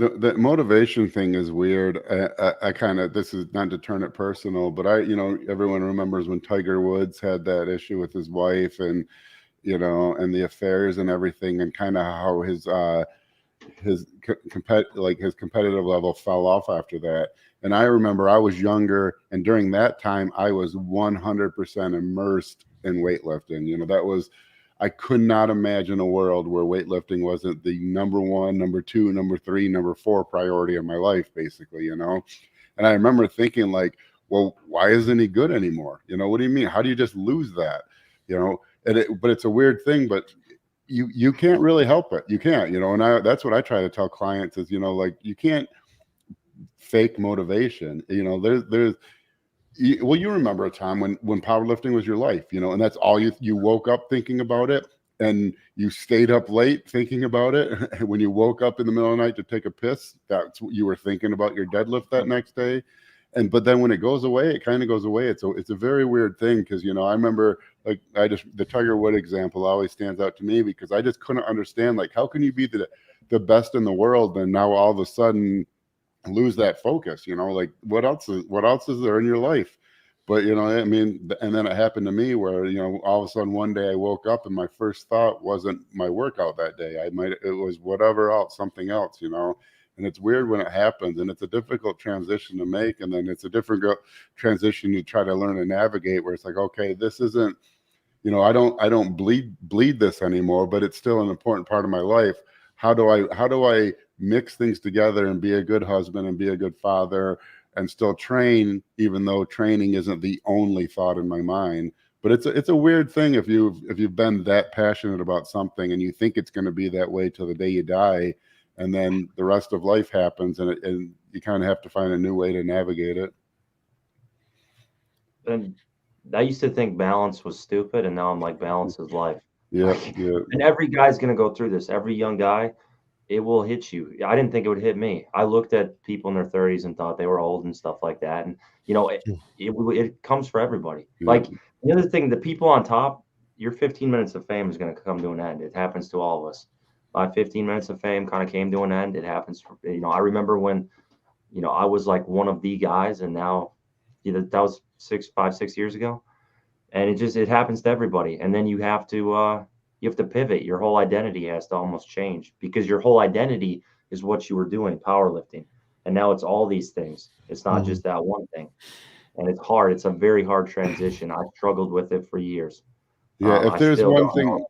The motivation thing is weird. I kind of, this is not to turn it personal, but everyone remembers when Tiger Woods had that issue with his wife, and and the affairs and everything, and kind of how his competitive level fell off after that. And I remember I was younger, and during that time I was 100% immersed in weightlifting. That was, I could not imagine a world where weightlifting wasn't the number one, number two, number three, number four priority of my life, basically. And I remember thinking, like, well, why isn't he good anymore? What do you mean? How do you just lose that? But it's a weird thing, but you can't really help it. You can't, and that's what I try to tell clients is, like, you can't fake motivation. Well, you remember a time when powerlifting was your life, and that's all you woke up thinking about it, and you stayed up late thinking about it. And when you woke up in the middle of the night to take a piss, that's what you were thinking about, your deadlift that next day. But then when it goes away, it kind of goes away. It's a very weird thing, because I remember, like, the Tiger Wood example always stands out to me, because I just couldn't understand, like, how can you be the best in the world and now all of a sudden lose that focus? Like, what else is there in your life? But I mean, and then it happened to me where all of a sudden one day I woke up and my first thought wasn't my workout that day. It was whatever else, something else. And it's weird when it happens, and it's a difficult transition to make, and then it's a different transition to try to learn to navigate, where it's like, okay, this isn't, I don't bleed this anymore, but it's still an important part of my life. How do I mix things together and be a good husband and be a good father and still train, even though training isn't the only thought in my mind? But it's a weird thing if you've been that passionate about something and you think it's going to be that way till the day you die, and then the rest of life happens, and you kind of have to find a new way to navigate it. And I used to think balance was stupid, and now I'm like, balance is life. Yeah, yeah. And every guy's going to go through this. Every young guy, it will hit you. I didn't think it would hit me. I looked at people in their 30s and thought they were old and stuff like that. And, it comes for everybody. Yeah. Like, the other thing, the people on top, your 15 minutes of fame is going to come to an end. It happens to all of us. My 15 minutes of fame kind of came to an end. It happens. I remember when, I was like one of the guys, and now, that was 6 years ago. And it happens to everybody. And then you have to pivot. Your whole identity has to almost change, because your whole identity is what you were doing, powerlifting. And now it's all these things. It's not just that one thing. And it's hard. It's a very hard transition. I struggled with it for years. Yeah, if there's one thing,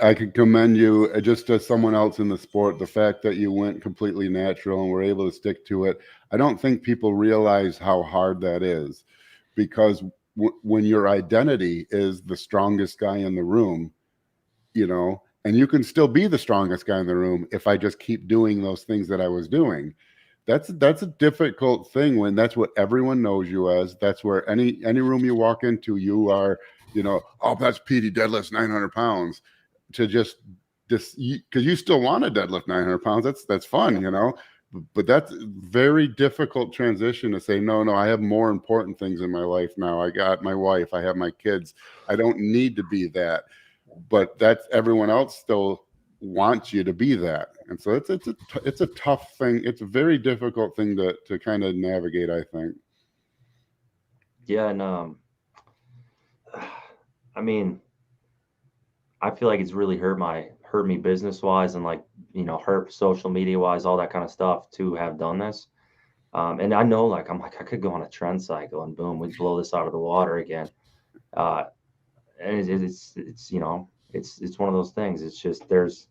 I could commend you, just as someone else in the sport, the fact that you went completely natural and were able to stick to it. I don't think people realize how hard that is, because when your identity is the strongest guy in the room, and you can still be the strongest guy in the room if I just keep doing those things that I was doing. That's a difficult thing when that's what everyone knows you as. That's where any room you walk into, you are, oh, that's Petey deadlifts 900 pounds. To just because you still want to deadlift 900 pounds. That's fun, but that's very difficult transition to say, no, I have more important things in my life now. I got my wife, I have my kids. I don't need to be that. But that's, everyone else still wants you to be that. And so it's a tough thing. It's a very difficult thing to kind of navigate, I think. Yeah. And I mean, I feel like it's really hurt me business wise, and, like, hurt social media wise, all that kind of stuff, to have done this. And I know, like, I'm like, I could go on a trend cycle and boom, we'd blow this out of the water again. And it's one of those things. It's just, there's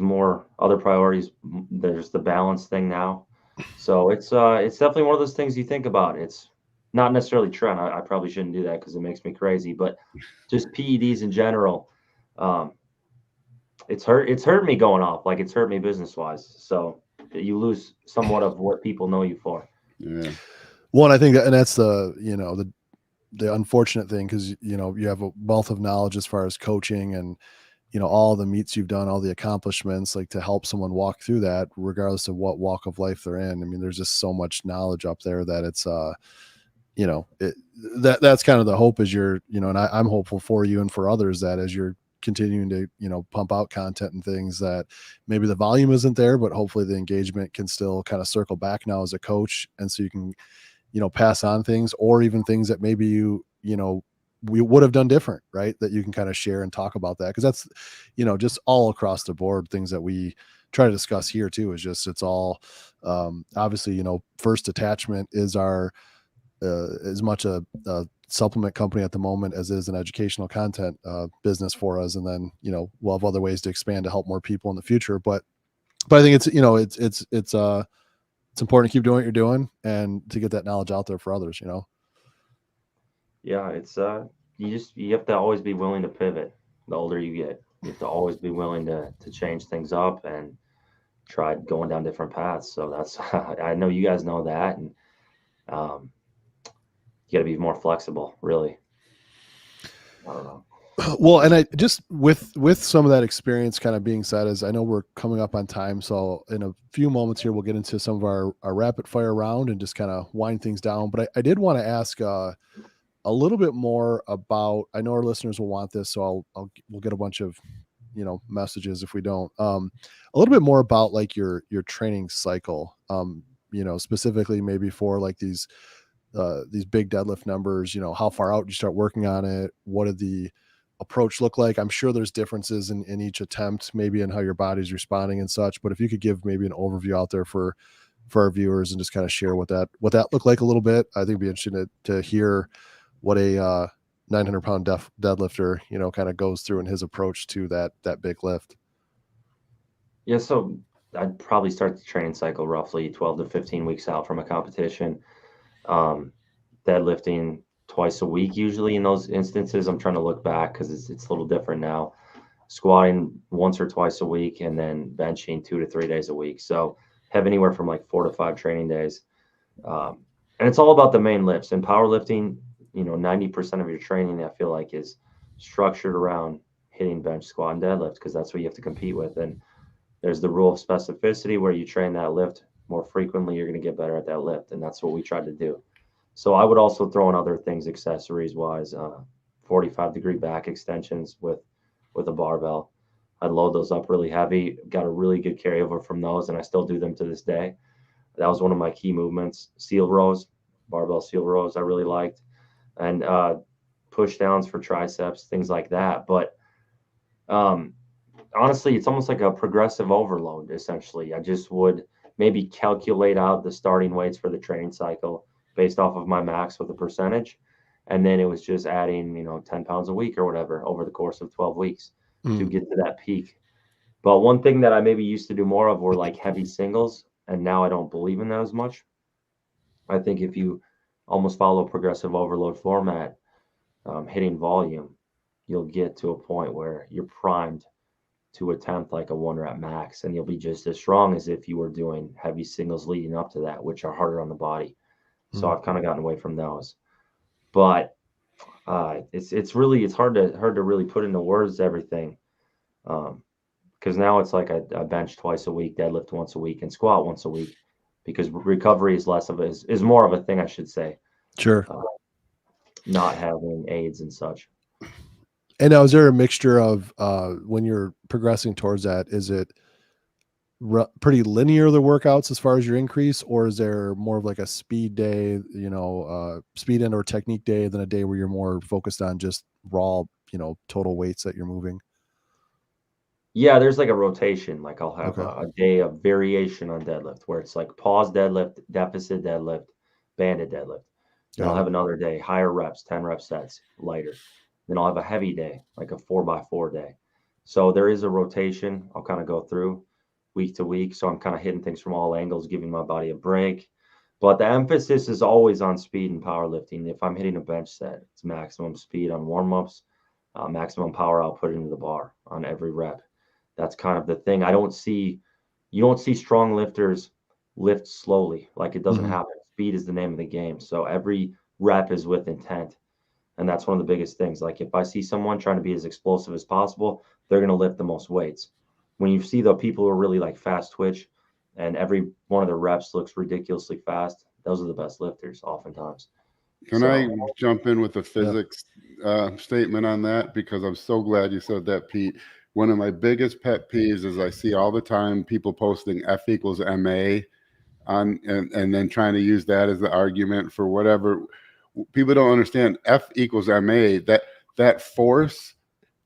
more other priorities. There's the balance thing now. So it's definitely one of those things you think about. It's not necessarily trend. I probably shouldn't do that because it makes me crazy, but just PEDs in general. It's hurt me going off. Like, it's hurt me business wise. So you lose somewhat of what people know you for. Yeah. One, I think and that's the unfortunate thing, because you have a wealth of knowledge as far as coaching and all the meets you've done, all the accomplishments, like, to help someone walk through that regardless of what walk of life they're in. I mean, there's just so much knowledge up there that it's that's kind of the hope, is and I'm hopeful for you and for others that as you're continuing to, you know, pump out content and things that maybe the volume isn't there, but hopefully the engagement can still kind of circle back now as a coach. And so you can, you know, pass on things, or even things that maybe you know, we would have done different, right? That you can kind of share and talk about that. Cause that's, you know, just all across the board, things that we try to discuss here too, is just, it's all, obviously, you know, First Attachment is our, as much a supplement company at the moment as it is an educational content business for us. And then, you know, we'll have other ways to expand to help more people in the future. But I think it's, you know, it's important to keep doing what you're doing and to get that knowledge out there for others, you know? Yeah, it's you have to always be willing to pivot. The older you get, you have to always be willing to change things up and try going down different paths. So that's I know you guys know that, and you got to be more flexible, really. I don't know. Well, and I just with some of that experience kind of being said, as I know we're coming up on time, so in a few moments here we'll get into some of our rapid fire round and just kind of wind things down. But I did want to ask a little bit more about, I know our listeners will want this, so we'll get a bunch of, you know, messages if we don't. A little bit more about like your training cycle, you know, specifically maybe for like these big deadlift numbers, you know, how far out you start working on it, what did the approach look like? I'm sure there's differences in each attempt, maybe in how your body's responding and such, but if you could give maybe an overview out there for our viewers and just kind of share what that looked like a little bit, I think it'd be interesting to hear what a 900-pound deadlifter, you know, kind of goes through in his approach to that big lift. Yeah, so I'd probably start the training cycle roughly 12 to 15 weeks out from a competition. Deadlifting twice a week usually in those instances. I'm trying to look back because it's a little different now. Squatting once or twice a week, and then benching 2 to 3 days a week. So have anywhere from like 4 to 5 training days. And it's all about the main lifts. In powerlifting, you know, 90% of your training, I feel like, is structured around hitting bench, squat, and deadlift, because that's what you have to compete with. And there's the rule of specificity where you train that lift more frequently, you're going to get better at that lift. And that's what we tried to do. So I would also throw in other things, accessories wise, 45-degree back extensions with a barbell. I'd load those up really heavy, got a really good carryover from those, and I still do them to this day. That was one of my key movements. Seal rows, barbell seal rows I really liked, and push downs for triceps, things like that. But honestly, it's almost like a progressive overload, essentially. I just would maybe calculate out the starting weights for the training cycle based off of my max with a percentage. And then it was just adding, you know, 10 pounds a week or whatever over the course of 12 weeks to get to that peak. But one thing that I maybe used to do more of were like heavy singles. And now I don't believe in that as much. I think if you almost follow progressive overload format, hitting volume, you'll get to a point where you're primed to attempt like a 1 rep max, and you'll be just as strong as if you were doing heavy singles leading up to that, which are harder on the body. So I've kind of gotten away from those, but it's hard to really put into words everything, because now it's like a bench twice a week, deadlift once a week, and squat once a week, because recovery is is more of a thing, I should say. Sure. Not having aids and such. And now, is there a mixture of when you're progressing towards that? Is it pretty linear, the workouts as far as your increase, or is there more of like a speed day, you know, speed and or technique day, than a day where you're more focused on just raw, you know, total weights that you're moving? Yeah, there's like a rotation. Like I'll have a day of variation on deadlift where it's like pause deadlift, deficit deadlift, banded deadlift. Then I'll have another day, higher reps, 10 rep sets, lighter. Then I'll have a heavy day, like a 4x4 day. So there is a rotation I'll kind of go through week to week. So I'm kind of hitting things from all angles, giving my body a break. But the emphasis is always on speed and powerlifting. If I'm hitting a bench set, it's maximum speed on warm-ups, maximum power output into the bar on every rep. That's kind of the thing. You don't see strong lifters lift slowly. Like, it doesn't happen. Speed is the name of the game. So every rep is with intent. And that's one of the biggest things. Like, if I see someone trying to be as explosive as possible, they're going to lift the most weights. When you see the people who are really like fast twitch and every one of the reps looks ridiculously fast, those are the best lifters oftentimes. Can I jump in with the physics statement on that because I'm so glad you said that, Pete. One of my biggest pet peeves is I see all the time people posting F equals MA on and then trying to use that as the argument for whatever. People don't understand F equals MA. That force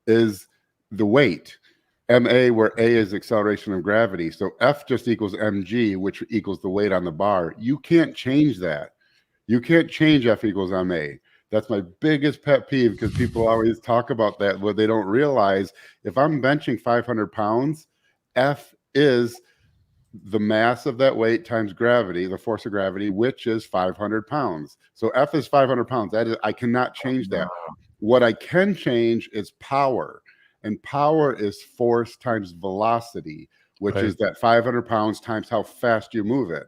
is the weight. MA, where A is acceleration of gravity. So F just equals mg, which equals the weight on the bar. You can't change that. You can't change F equals MA. That's my biggest pet peeve because people always talk about that, but they don't realize if I'm benching 500 pounds, F is the mass of that weight times gravity, the force of gravity, which is 500 pounds. So F is 500 pounds. That is, I cannot change that. What I can change is power. And power is force times velocity, which is that 500 pounds times how fast you move it.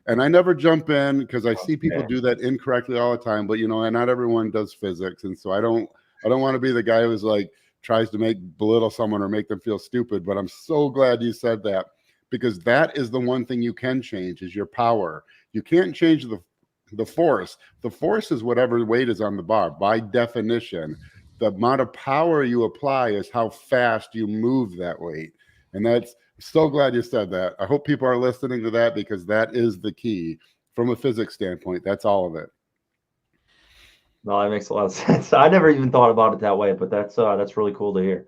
And I never jump in because I see people do that incorrectly all the time. But and not everyone does physics, and so I don't want to be the guy who's like tries to belittle someone or make them feel stupid. But I'm so glad you said that because that is the one thing you can change is your power. You can't change the force. The force is whatever weight is on the bar by definition. The amount of power you apply is how fast you move that weight. And that's so glad you said that. I hope people are listening to that because that is the key from a physics standpoint. That's all of it. No, that makes a lot of sense. I never even thought about it that way, but that's really cool to hear.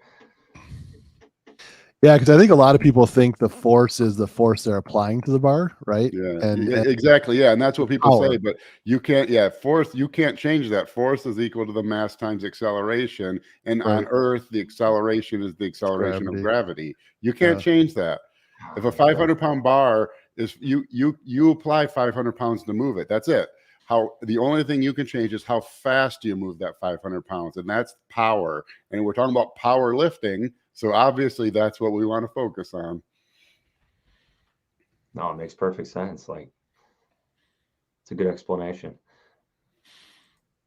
Yeah, because I think a lot of people think the force is the force they're applying to the bar, right? Yeah, and exactly. Yeah, and that's what people power. say, but you can't. Yeah, force. You can't change that. Force is equal to the mass times acceleration, and on Earth, the acceleration is the acceleration of gravity. You can't change that. If a 500-pound bar is you apply 500 pounds to move it. That's it. The only thing you can change is how fast you move that 500 pounds, and that's power. And we're talking about power lifting. So obviously that's what we want to focus on. No, it makes perfect sense. Like, it's a good explanation.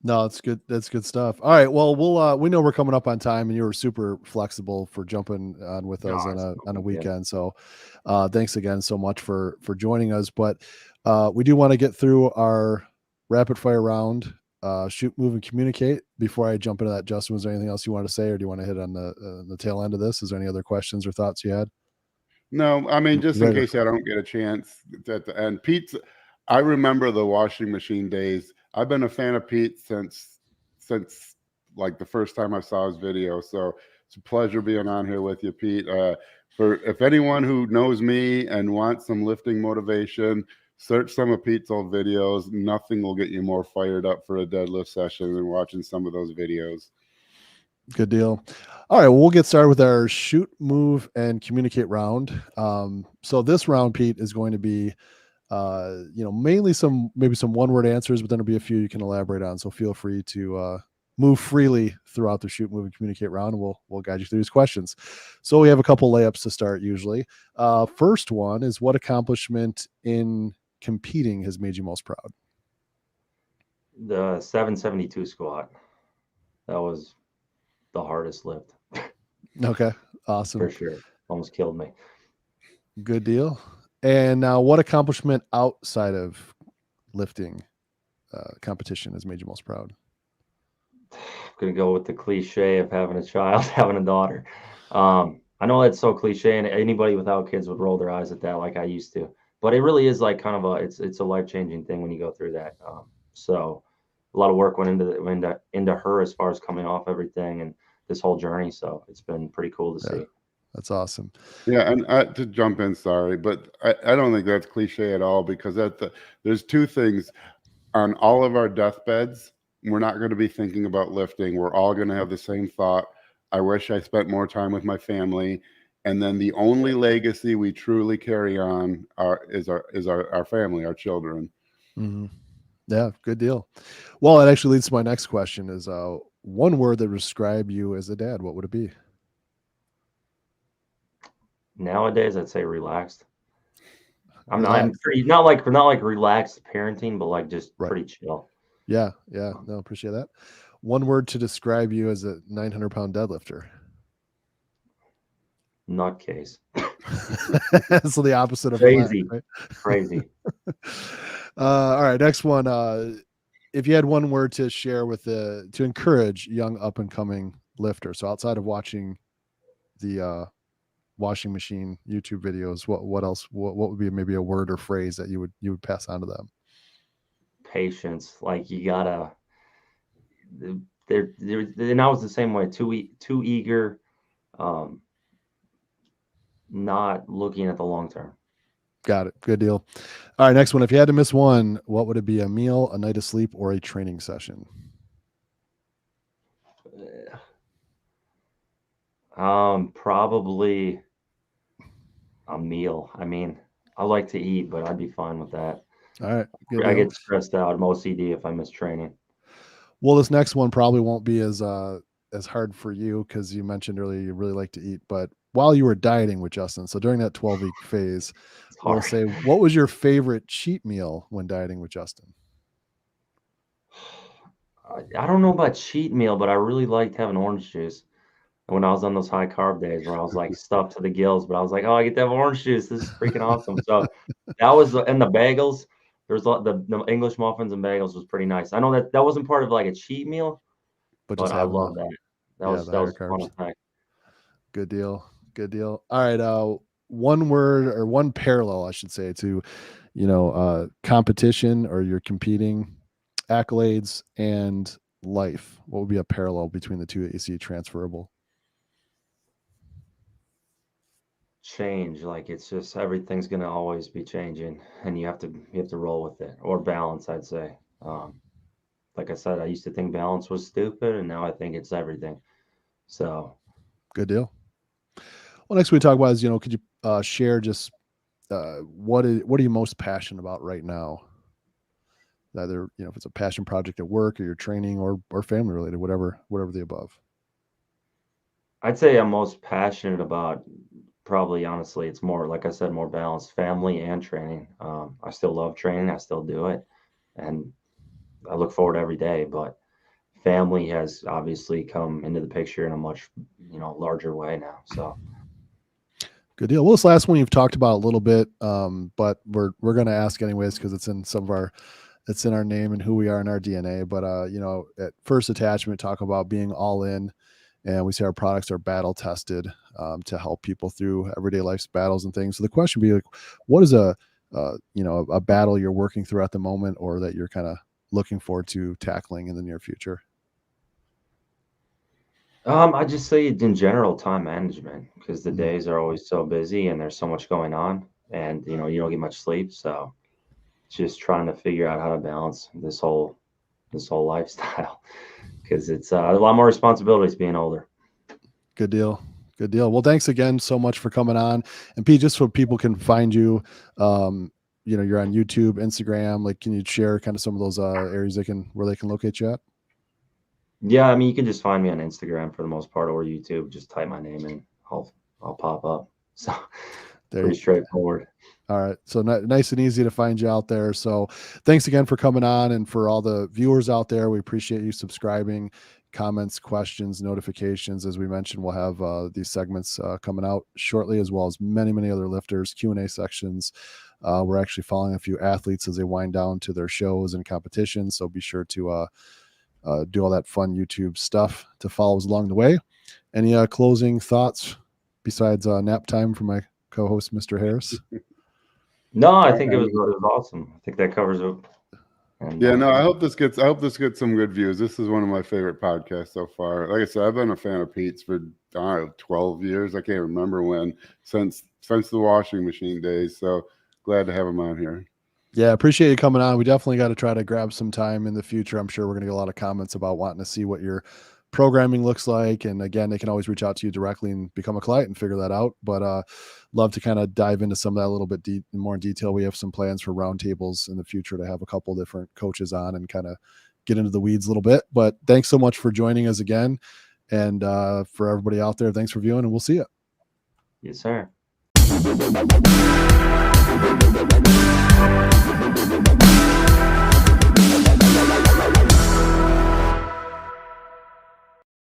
No, it's good. That's good stuff. All right. Well, we know we're coming up on time and you were super flexible for jumping on with us on a weekend. So thanks again so much for joining us. But we do want to get through our rapid fire round, shoot, move, and communicate. Before I jump into that, Justin, was there anything else you want to say, or do you want to hit on the tail end of this? Is there any other questions or thoughts you had? No, I mean, just in case I don't get a chance at the end. Pete's, I remember the washing machine days. I've been a fan of Pete since like the first time I saw his video. So it's a pleasure being on here with you, Pete. If anyone who knows me and wants some lifting motivation, search some of Pete's old videos. Nothing will get you more fired up for a deadlift session than watching some of those videos. Good deal. All right, well, we'll get started with our shoot, move, and communicate round. So this round, Pete, is going to be, mainly maybe some one-word answers, but then there'll be a few you can elaborate on. So feel free to move freely throughout the shoot, move, and communicate round, and we'll guide you through these questions. So we have a couple layups to start usually. First one is, what accomplishment in competing has made you most proud? The 772 squat. That was the hardest lift. Okay, awesome. For sure. Almost killed me. Good deal. And now, what accomplishment outside of lifting competition has made you most proud? I'm going to go with the cliche of having a child, having a daughter. I know that's so cliche, and anybody without kids would roll their eyes at that like I used to. But it really is like kind of it's a life-changing thing when you go through that. So a lot of work went into her as far as coming off everything and this whole journey. So it's been pretty cool to see. That's awesome. Yeah, and to jump in, sorry, but I don't think that's cliche at all, because there's two things. On all of our deathbeds, we're not going to be thinking about lifting. We're all going to have the same thought. I wish I spent more time with my family. And then the only legacy we truly carry on is our family, our children. Mm-hmm. Yeah, good deal. Well, that actually leads to my next question: is one word that would describe you as a dad, what would it be? Nowadays, I'd say relaxed. I'm pretty not like relaxed parenting, but like just pretty chill. Yeah. No, appreciate that. One word to describe you as a 900-pound deadlifter. Nutcase. So the opposite of crazy, relaxed, right? Crazy. All right, next one. if you had one word to share with to encourage young up and coming lifters, so outside of watching the washing machine YouTube videos, what else? What would be maybe a word or phrase that you would pass on to them? Patience. Like you gotta. And I was the same way. Too eager. Not looking at the long term. Got it. Good deal. All right, next one. If you had to miss one, what would it be? A meal, a night of sleep, or a training session? Probably a meal. I mean, I like to eat, but I'd be fine with that. All right. Good I deal. get stressed out. I'm OCD if I miss training. Well, this next one probably won't be as hard for you because you mentioned earlier you really like to eat. But while you were dieting with Justin, so during that 12-week phase, we'll say, what was your favorite cheat meal when dieting with Justin? I don't know about cheat meal, but I really liked having orange juice. And when I was on those high carb days where I was like stuffed to the gills, but I was like, oh, I get to have orange juice. This is freaking awesome. So that was, and the bagels, there's the English muffins and bagels was pretty nice. I know that wasn't part of like a cheat meal, but I love that. That was fun effect. Good deal. Good deal. All right. One word or one parallel, I should say, to, competition or your competing accolades and life. What would be a parallel between the two that you see transferable? Change. Like it's just everything's gonna always be changing, and you have to roll with it, or balance, I'd say. Like I said, I used to think balance was stupid, and now I think it's everything. So good deal. Well, next we talk about is, could you share just what are you most passionate about right now? Either, if it's a passion project at work or your training or family related, whatever the above. I'd say I'm most passionate about, probably honestly, it's more, like I said, more balanced, family and training. I still love training. I still do it. And I look forward every day, but family has obviously come into the picture in a much, larger way now. So good deal. Well, this last one you've talked about a little bit, but we're going to ask anyways, because it's in it's in our name and who we are in our DNA. But, at First Attachment, talk about being all in, and we say our products are battle tested to help people through everyday life's battles and things. So the question would be like, what is a battle you're working through at the moment, or that you're kind of looking forward to tackling in the near future? I just say in general, time management, because the days are always so busy and there's so much going on, and you don't get much sleep. So just trying to figure out how to balance this whole lifestyle, because it's a lot more responsibilities being older. Good deal. Good deal. Well, thanks again so much for coming on. And Pete, just so people can find you, you're on YouTube, Instagram. Like, can you share kind of some of those areas where they can locate you at? Yeah, I mean, you can just find me on Instagram for the most part, or YouTube. Just type my name in, I'll pop up. So pretty straightforward. All right. So nice and easy to find you out there. So thanks again for coming on, and for all the viewers out there, we appreciate you subscribing. Comments, questions, notifications. As we mentioned, we'll have these segments coming out shortly, as well as many other lifters, Q&A sections. We're actually following a few athletes as they wind down to their shows and competitions. So be sure to do all that fun YouTube stuff to follow us along the way. Any closing thoughts besides nap time for my co-host, Mr. Harris? No, I think it was awesome. I think that covers it. And, I hope this gets some good views. This is one of my favorite podcasts so far. Like I said, I've been a fan of Pete's for 12 years. I can't remember when, since the washing machine days. So glad to have him on here. Yeah, appreciate you coming on. We definitely got to try to grab some time in the future. I'm sure we're going to get a lot of comments about wanting to see what your programming looks like. And again, they can always reach out to you directly and become a client and figure that out. But love to kind of dive into some of that a little bit more in detail. We have some plans for roundtables in the future to have a couple different coaches on and kind of get into the weeds a little bit. But thanks so much for joining us again. And for everybody out there, thanks for viewing, and we'll see you. Yes, sir.